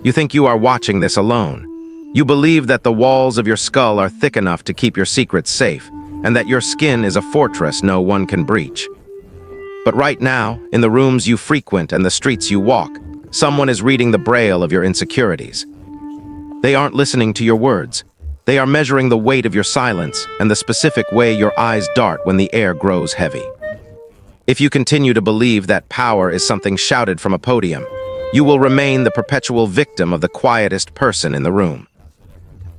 You think you are watching this alone. You believe that the walls of your skull are thick enough to keep your secrets safe, and that your skin is a fortress no one can breach. But right now, in the rooms you frequent and the streets you walk, someone is reading the braille of your insecurities. They aren't listening to your words. They are measuring the weight of your silence and the specific way your eyes dart when the air grows heavy. If you continue to believe that power is something shouted from a podium, you will remain the perpetual victim of the quietest person in the room.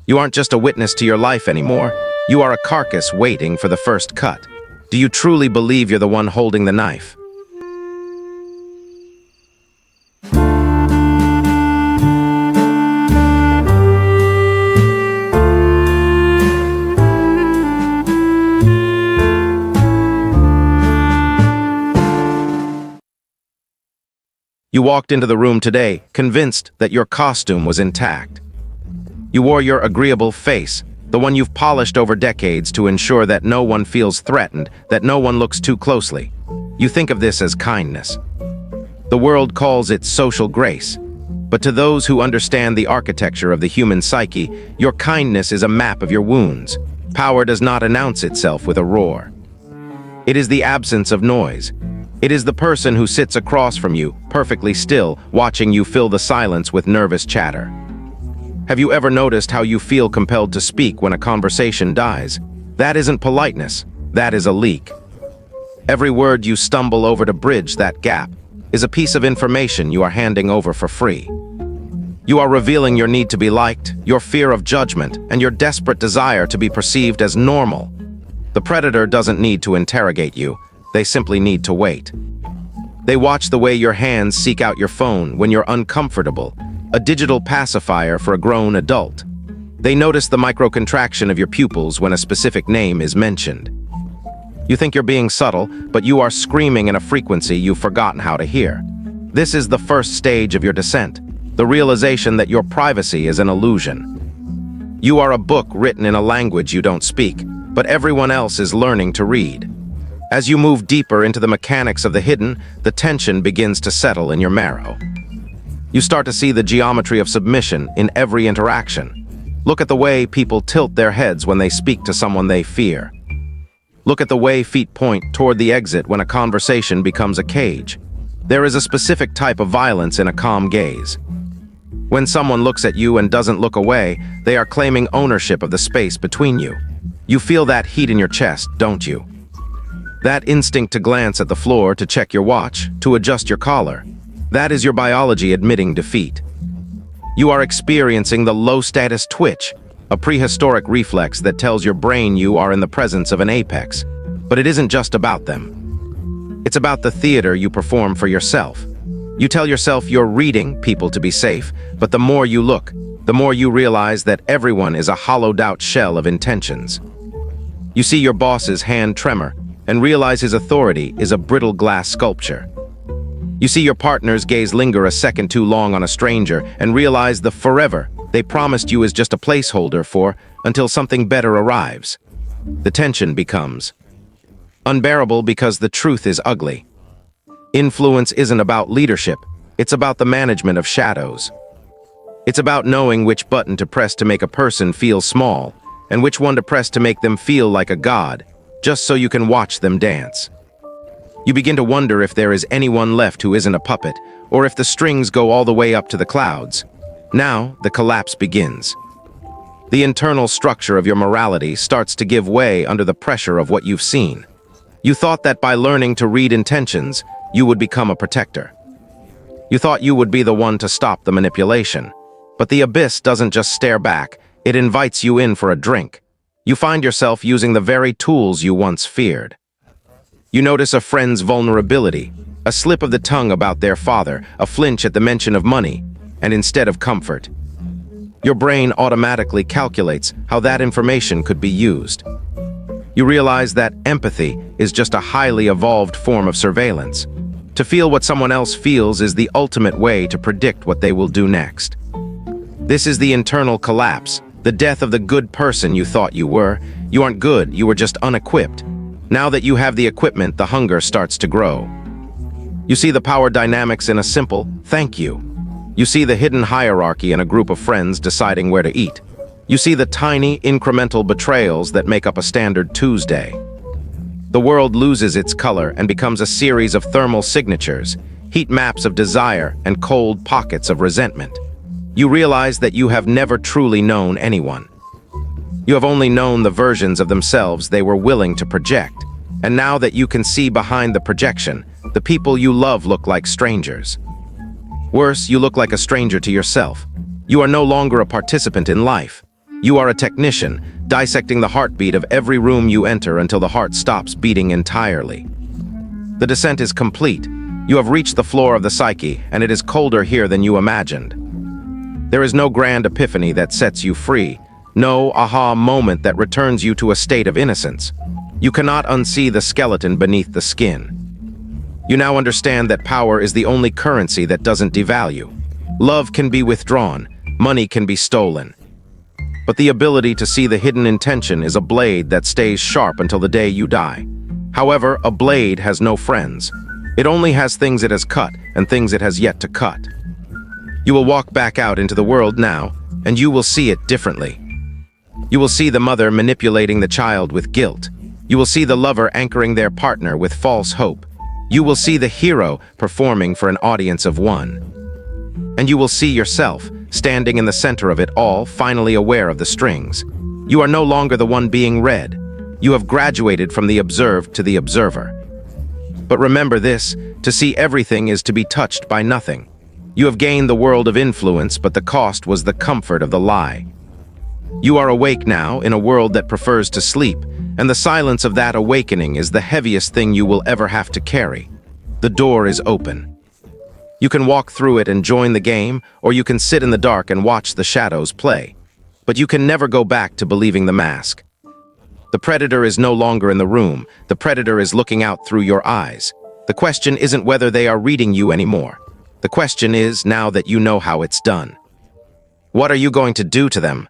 You aren't just a witness to your life anymore. You are a carcass waiting for the first cut. Do you truly believe you're the one holding the knife? You walked into the room today, convinced that your costume was intact. You wore your agreeable face, the one you've polished over decades to ensure that no one feels threatened, that no one looks too closely. You think of this as kindness. The world calls it social grace. But to those who understand the architecture of the human psyche, your kindness is a map of your wounds. Power does not announce itself with a roar. It is the absence of noise. It is the person who sits across from you, perfectly still, watching you fill the silence with nervous chatter. Have you ever noticed how you feel compelled to speak when a conversation dies? That isn't politeness, that is a leak. Every word you stumble over to bridge that gap is a piece of information you are handing over for free. You are revealing your need to be liked, your fear of judgment, and your desperate desire to be perceived as normal. The predator doesn't need to interrogate you. They simply need to wait. They watch the way your hands seek out your phone when you're uncomfortable, a digital pacifier for a grown adult. They notice the microcontraction of your pupils when a specific name is mentioned. You think you're being subtle, but you are screaming in a frequency you've forgotten how to hear. This is the first stage of your descent, the realization that your privacy is an illusion. You are a book written in a language you don't speak, but everyone else is learning to read. As you move deeper into the mechanics of the hidden, the tension begins to settle in your marrow. You start to see the geometry of submission in every interaction. Look at the way people tilt their heads when they speak to someone they fear. Look at the way feet point toward the exit when a conversation becomes a cage. There is a specific type of violence in a calm gaze. When someone looks at you and doesn't look away, they are claiming ownership of the space between you. You feel that heat in your chest, don't you? That instinct to glance at the floor, to check your watch, to adjust your collar. That is your biology admitting defeat. You are experiencing the low-status twitch, a prehistoric reflex that tells your brain you are in the presence of an apex. But it isn't just about them. It's about the theater you perform for yourself. You tell yourself you're reading people to be safe, but the more you look, the more you realize that everyone is a hollowed-out shell of intentions. You see your boss's hand tremor, and realize his authority is a brittle glass sculpture. You see your partner's gaze linger a second too long on a stranger and realize the forever they promised you is just a placeholder for until something better arrives. The tension becomes unbearable because the truth is ugly. Influence isn't about leadership, it's about the management of shadows. It's about knowing which button to press to make a person feel small and which one to press to make them feel like a god, just so you can watch them dance. You begin to wonder if there is anyone left who isn't a puppet, or if the strings go all the way up to the clouds. Now, the collapse begins. The internal structure of your morality starts to give way under the pressure of what you've seen. You thought that by learning to read intentions, you would become a protector. You thought you would be the one to stop the manipulation. But the abyss doesn't just stare back, it invites you in for a drink. You find yourself using the very tools you once feared. You notice a friend's vulnerability, a slip of the tongue about their father, a flinch at the mention of money, and instead of comfort, your brain automatically calculates how that information could be used. You realize that empathy is just a highly evolved form of surveillance. To feel what someone else feels is the ultimate way to predict what they will do next. This is the internal collapse, the death of the good person you thought you were. You aren't good, you were just unequipped. Now that you have the equipment, the hunger starts to grow. You see the power dynamics in a simple thank you. You see the hidden hierarchy in a group of friends deciding where to eat. You see the tiny, incremental betrayals that make up a standard Tuesday. The world loses its color and becomes a series of thermal signatures, heat maps of desire, and cold pockets of resentment. You realize that you have never truly known anyone. You have only known the versions of themselves they were willing to project. And now that you can see behind the projection, the people you love look like strangers. Worse, you look like a stranger to yourself. You are no longer a participant in life. You are a technician, dissecting the heartbeat of every room you enter until the heart stops beating entirely. The descent is complete. You have reached the floor of the psyche, and it is colder here than you imagined. There is no grand epiphany that sets you free, no aha moment that returns you to a state of innocence. You cannot unsee the skeleton beneath the skin. You now understand that power is the only currency that doesn't devalue. Love can be withdrawn, money can be stolen. But the ability to see the hidden intention is a blade that stays sharp until the day you die. However, a blade has no friends. It only has things it has cut and things it has yet to cut. You will walk back out into the world now, and you will see it differently. You will see the mother manipulating the child with guilt. You will see the lover anchoring their partner with false hope. You will see the hero performing for an audience of one. And you will see yourself, standing in the center of it all, finally aware of the strings. You are no longer the one being read. You have graduated from the observed to the observer. But remember this, to see everything is to be touched by nothing. You have gained the world of influence, but the cost was the comfort of the lie. You are awake now in a world that prefers to sleep, and the silence of that awakening is the heaviest thing you will ever have to carry. The door is open. You can walk through it and join the game, or you can sit in the dark and watch the shadows play. But you can never go back to believing the mask. The predator is no longer in the room. The predator is looking out through your eyes. The question isn't whether they are reading you anymore. The question is, now that you know how it's done, what are you going to do to them?